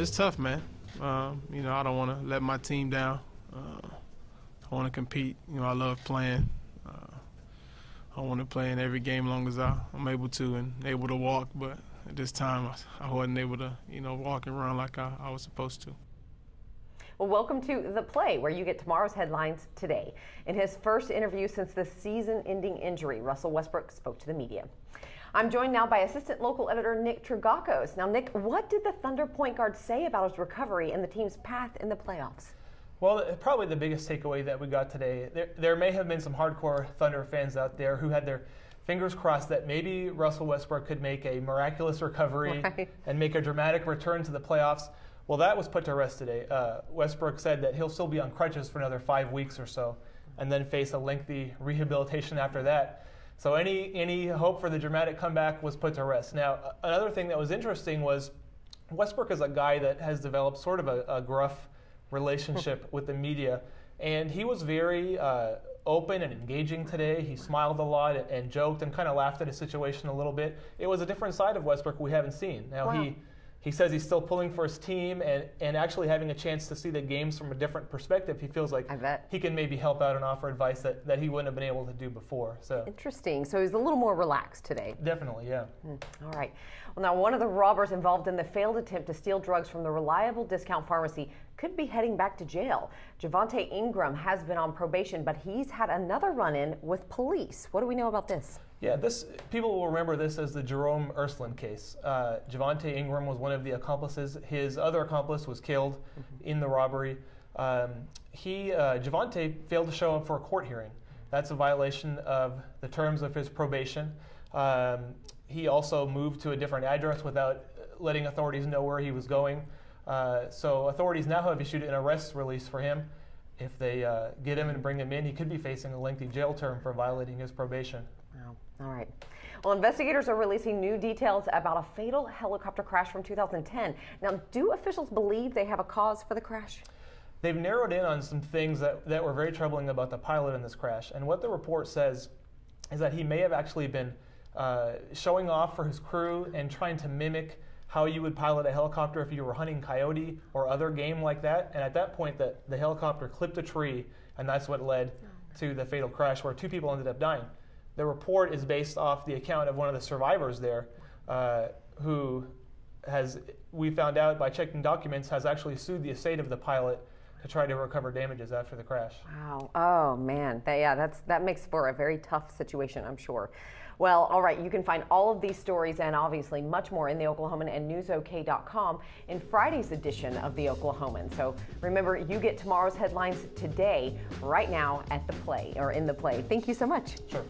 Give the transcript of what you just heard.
It's tough, man. You know, I don't want to let my team down. I want to compete. You know, I love playing. I want to play in every game long as I'm able to and able to walk. But at this time, I wasn't able to, you know, walk and run like I was supposed to. Well, welcome to The Play, where you get tomorrow's headlines today. In his first interview since the season-ending injury, Russell Westbrook spoke to the media. I'm joined now by assistant local editor Nick Trigakos. Now, Nick, what did the Thunder point guard say about his recovery and the team's path in the playoffs? Well, probably the biggest takeaway that we got today, there may have been some hardcore Thunder fans out there who had their fingers crossed that maybe Russell Westbrook could make a miraculous recovery and make a dramatic return to the playoffs. Well, that was put to rest today. Westbrook said that he'll still be on crutches for another 5 weeks or so and then face a lengthy rehabilitation after that. So any hope for the dramatic comeback was put to rest. Now, another thing that was interesting was Westbrook is a guy that has developed sort of a gruff relationship with the media, and he was very open and engaging today. He smiled a lot and joked and kind of laughed at his situation a little bit. It was a different side of Westbrook we haven't seen. Now, wow. He says he's still pulling for his team and actually having a chance to see the games from a different perspective. He feels like he can maybe help out and offer advice that he wouldn't have been able to do before. So interesting. So he's a little more relaxed today. Definitely, yeah. All right. Well, now one of the robbers involved in the failed attempt to steal drugs from the Reliable Discount Pharmacy could be heading back to jail. Javonte Ingram has been on probation, but he's had another run-in with police. What do we know about this? Yeah, people will remember this as the Jerome Ursuline case. Javonte Ingram was one of the accomplices. His other accomplice was killed in the robbery. Javonte failed to show up for a court hearing. That's a violation of the terms of his probation. He also moved to a different address without letting authorities know where he was going. So authorities now have issued an arrest release for him. If they get him and bring him in, he could be facing a lengthy jail term for violating his probation. Wow. All right. Well, investigators are releasing new details about a fatal helicopter crash from 2010. Now, do officials believe they have a cause for the crash? They've narrowed in on some things that were very troubling about the pilot in this crash. And what the report says is that he may have actually been showing off for his crew and trying to mimic how you would pilot a helicopter if you were hunting coyote or other game like that. And at that point, the helicopter clipped a tree, and that's what led to the fatal crash where 2 people ended up dying. The report is based off the account of one of the survivors there who we found out by checking documents, has actually sued the estate of the pilot to try to recover damages after the crash. Wow. Oh, man. That makes for a very tough situation, I'm sure. Well, all right. You can find all of these stories and obviously much more in the Oklahoman and newsok.com in Friday's edition of the Oklahoman. So remember, you get tomorrow's headlines today, right now at The Play, or in The Play. Thank you so much. Sure.